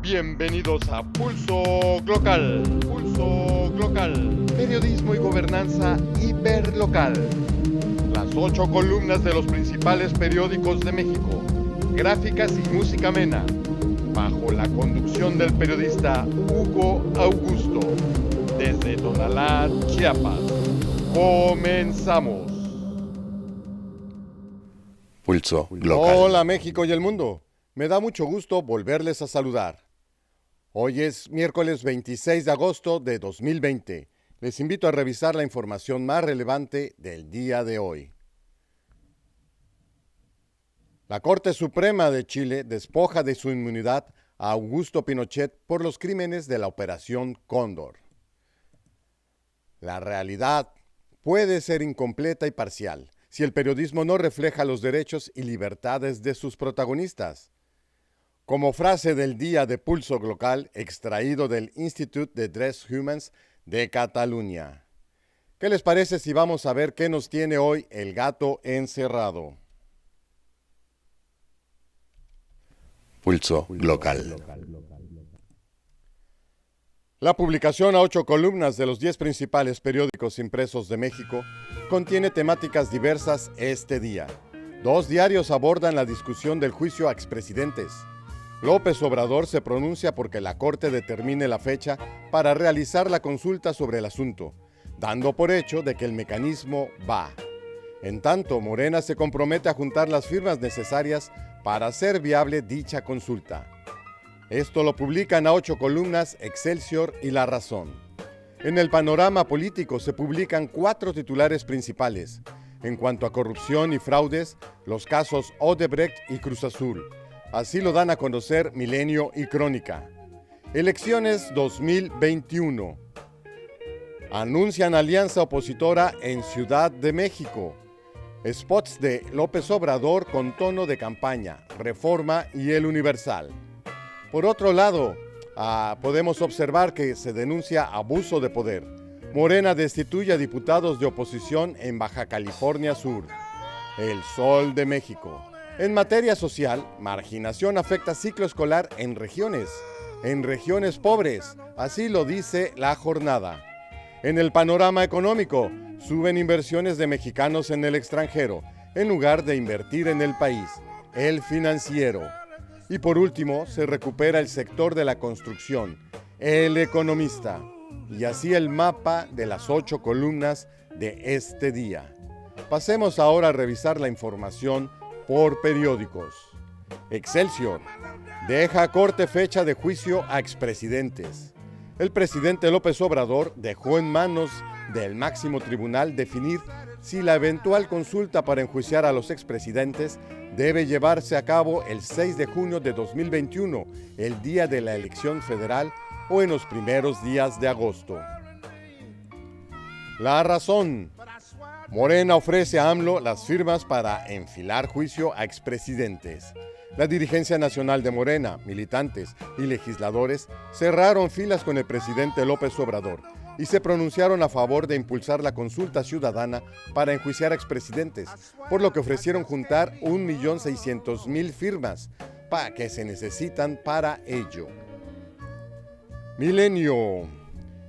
Bienvenidos a Pulso Glocal. Pulso Glocal. Periodismo y gobernanza hiperlocal. Las 8 columnas de los principales periódicos de México. Gráficas y música amena. Bajo la conducción del periodista Hugo Augusto. Desde Tonalá, Chiapas. Comenzamos. Pulso Glocal. Hola México y el mundo. Me da mucho gusto volverles a saludar. Hoy es miércoles 26 de agosto de 2020. Les invito a revisar la información más relevante del día de hoy. La Corte Suprema de Chile despoja de su inmunidad a Augusto Pinochet por los crímenes de la Operación Cóndor. La realidad puede ser incompleta y parcial si el periodismo no refleja los derechos y libertades de sus protagonistas. Como frase del día de Pulso Glocal, extraído del Institut de Drets Humans de Cataluña. ¿Qué les parece si vamos a ver qué nos tiene hoy el gato encerrado? Pulso Glocal. La publicación a 8 columnas de los 10 principales periódicos impresos de México contiene temáticas diversas este día. 2 diarios abordan la discusión del juicio a expresidentes. López Obrador se pronuncia porque la Corte determine la fecha para realizar la consulta sobre el asunto, dando por hecho de que el mecanismo va. En tanto, Morena se compromete a juntar las firmas necesarias para hacer viable dicha consulta. Esto lo publican a 8 columnas Excelsior y La Razón. En el panorama político se publican 4 titulares principales. En cuanto a corrupción y fraudes, los casos Odebrecht y Cruz Azul. Así lo dan a conocer Milenio y Crónica. Elecciones 2021. Anuncian alianza opositora en Ciudad de México. Spots de López Obrador con tono de campaña, Reforma y El Universal. Por otro lado, podemos observar que se denuncia abuso de poder. Morena destituye a diputados de oposición en Baja California Sur. El Sol de México. En materia social, marginación afecta ciclo escolar en regiones pobres, así lo dice La Jornada. En el panorama económico, suben inversiones de mexicanos en el extranjero, en lugar de invertir en el país, El Financiero. Y por último, se recupera el sector de la construcción, El Economista. Y así el mapa de las 8 columnas de este día. Pasemos ahora a revisar la información por periódicos. Excelsior. Deja Corte fecha de juicio a expresidentes. El presidente López Obrador dejó en manos del máximo tribunal definir si la eventual consulta para enjuiciar a los expresidentes debe llevarse a cabo el 6 de junio de 2021, el día de la elección federal, o en los primeros días de agosto. La Razón. Morena ofrece a AMLO las firmas para enfilar juicio a expresidentes. La dirigencia nacional de Morena, militantes y legisladores cerraron filas con el presidente López Obrador y se pronunciaron a favor de impulsar la consulta ciudadana para enjuiciar a expresidentes, por lo que ofrecieron juntar 1.600.000 firmas que se necesitan para ello. Milenio.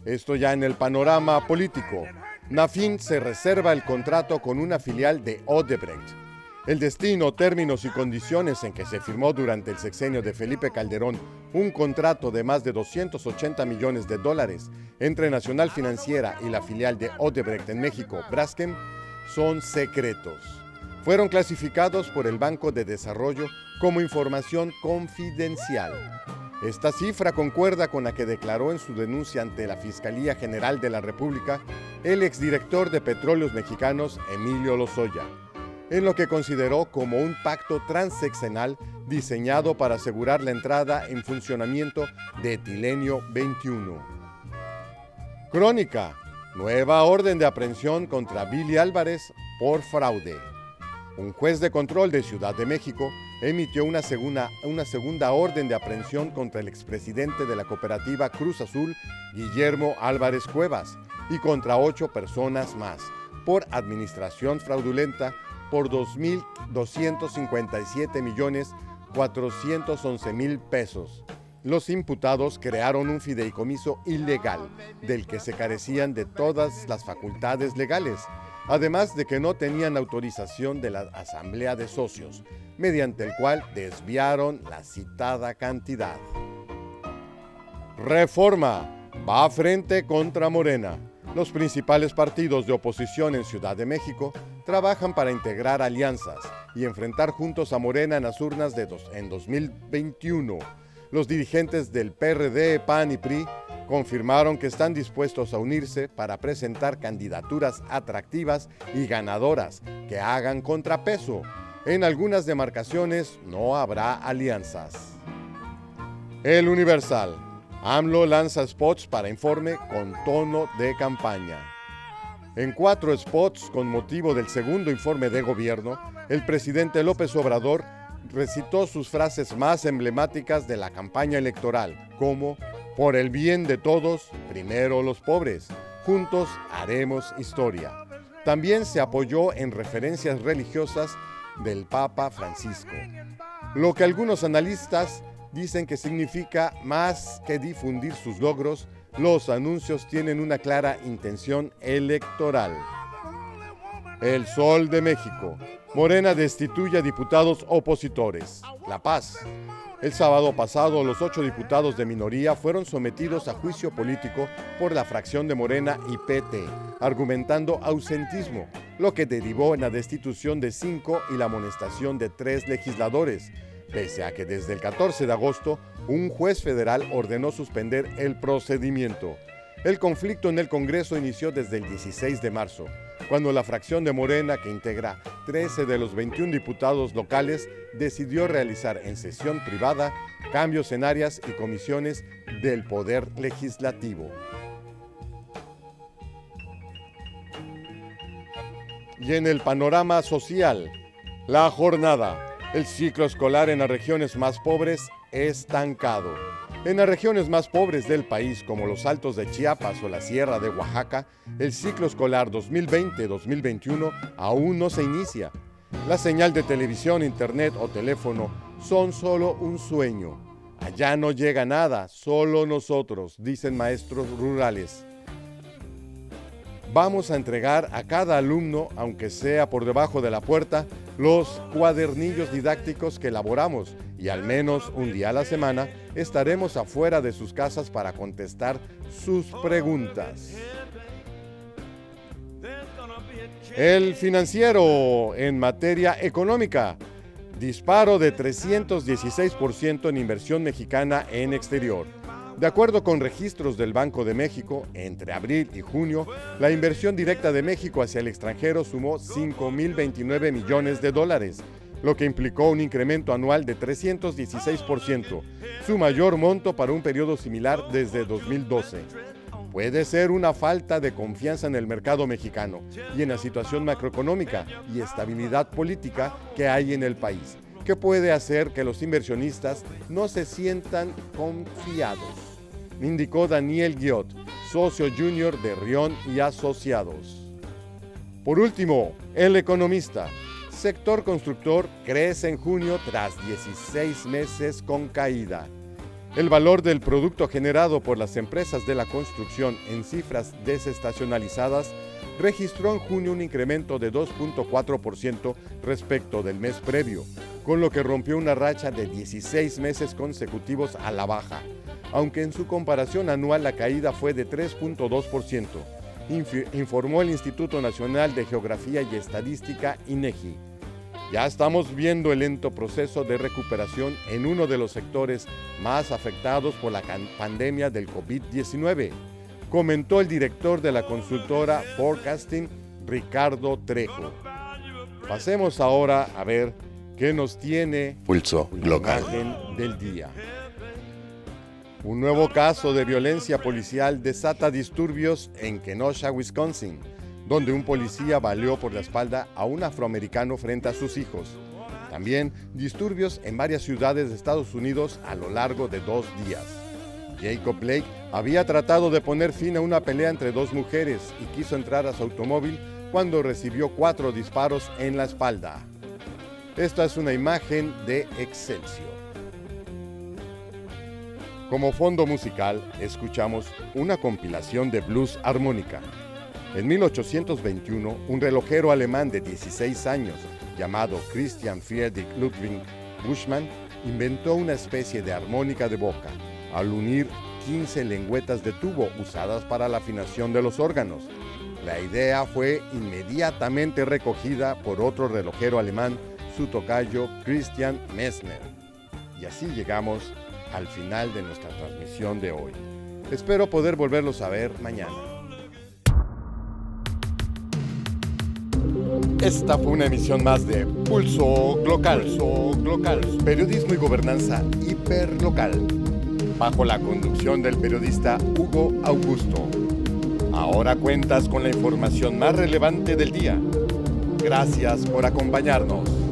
Esto ya en el panorama político. Nafin se reserva el contrato con una filial de Odebrecht. El destino, términos y condiciones en que se firmó durante el sexenio de Felipe Calderón un contrato de más de $280 millones entre Nacional Financiera y la filial de Odebrecht en México, Braskem, son secretos. Fueron clasificados por el Banco de Desarrollo como información confidencial. Esta cifra concuerda con la que declaró en su denuncia ante la Fiscalía General de la República el exdirector de Petróleos Mexicanos, Emilio Lozoya, en lo que consideró como un pacto transeccional diseñado para asegurar la entrada en funcionamiento de Tilenio 21. Crónica. Nueva orden de aprehensión contra Billy Álvarez por fraude. Un juez de control de Ciudad de México emitió una segunda orden de aprehensión contra el expresidente de la cooperativa Cruz Azul, Guillermo Álvarez Cuevas, y contra 8 personas más, por administración fraudulenta por 2.257.411.000 pesos. Los imputados crearon un fideicomiso ilegal, del que se carecían de todas las facultades legales, además de que no tenían autorización de la Asamblea de Socios, mediante el cual desviaron la citada cantidad. Reforma va a frente contra Morena. Los principales partidos de oposición en Ciudad de México trabajan para integrar alianzas y enfrentar juntos a Morena en las urnas en 2021. Los dirigentes del PRD, PAN y PRI confirmaron que están dispuestos a unirse para presentar candidaturas atractivas y ganadoras que hagan contrapeso. En algunas demarcaciones no habrá alianzas. El Universal. AMLO lanza spots para informe con tono de campaña. En 4 spots con motivo del segundo informe de gobierno, el presidente López Obrador recitó sus frases más emblemáticas de la campaña electoral, como: por el bien de todos, primero los pobres, juntos haremos historia. También se apoyó en referencias religiosas del Papa Francisco, lo que algunos analistas dicen que significa más que difundir sus logros. Los anuncios tienen una clara intención electoral. El Sol de México. Morena destituye a diputados opositores. La Paz. El sábado pasado, los 8 diputados de minoría fueron sometidos a juicio político por la fracción de Morena y PT, argumentando ausentismo, lo que derivó en la destitución de 5 y la amonestación de 3 legisladores, pese a que desde el 14 de agosto un juez federal ordenó suspender el procedimiento. El conflicto en el Congreso inició desde el 16 de marzo, cuando la fracción de Morena, que integra 13 de los 21 diputados locales, decidió realizar en sesión privada cambios en áreas y comisiones del Poder Legislativo. Y en el panorama social, La Jornada. El ciclo escolar en las regiones más pobres estancado. En las regiones más pobres del país, como los Altos de Chiapas o la Sierra de Oaxaca, el ciclo escolar 2020-2021 aún no se inicia. La señal de televisión, internet o teléfono son solo un sueño. Allá no llega nada, solo nosotros, dicen maestros rurales. Vamos a entregar a cada alumno, aunque sea por debajo de la puerta, los cuadernillos didácticos que elaboramos, y al menos un día a la semana estaremos afuera de sus casas para contestar sus preguntas. El Financiero en materia económica. Disparo de 316% en inversión mexicana en exterior. De acuerdo con registros del Banco de México, entre abril y junio, la inversión directa de México hacia el extranjero sumó $5,029 millones, lo que implicó un incremento anual de 316%, su mayor monto para un periodo similar desde 2012. Puede ser una falta de confianza en el mercado mexicano y en la situación macroeconómica y estabilidad política que hay en el país, que puede hacer que los inversionistas no se sientan confiados, indicó Daniel Guiot, socio junior de Rion y Asociados. Por último, El Economista. Sector constructor crece en junio tras 16 meses con caída. El valor del producto generado por las empresas de la construcción en cifras desestacionalizadas registró en junio un incremento de 2.4% respecto del mes previo, con lo que rompió una racha de 16 meses consecutivos a la baja, aunque en su comparación anual la caída fue de 3.2%, informó el Instituto Nacional de Geografía y Estadística, INEGI. Ya estamos viendo el lento proceso de recuperación en uno de los sectores más afectados por la pandemia del COVID-19, comentó el director de la consultora Forecasting, Ricardo Trejo. Pasemos ahora a ver qué nos tiene Pulso la Local. imagen del día. Un nuevo caso de violencia policial desata disturbios en Kenosha, Wisconsin, donde un policía baleó por la espalda a un afroamericano frente a sus hijos. También disturbios en varias ciudades de Estados Unidos a lo largo de 2 días. Jacob Blake había tratado de poner fin a una pelea entre 2 mujeres y quiso entrar a su automóvil cuando recibió 4 disparos en la espalda. Esta es una imagen de Excelsior. Como fondo musical, escuchamos una compilación de blues armónica. En 1821, un relojero alemán de 16 años, llamado Christian Friedrich Ludwig Buschmann, inventó una especie de armónica de boca, al unir 15 lengüetas de tubo usadas para la afinación de los órganos. La idea fue inmediatamente recogida por otro relojero alemán, su tocayo Christian Messner. Y así llegamos al final de nuestra transmisión de hoy. Espero poder volverlos a ver mañana. Esta fue una emisión más de Pulso Glocal, periodismo y gobernanza hiperlocal, bajo la conducción del periodista Hugo Augusto. Ahora cuentas con la información más relevante del día. Gracias por acompañarnos.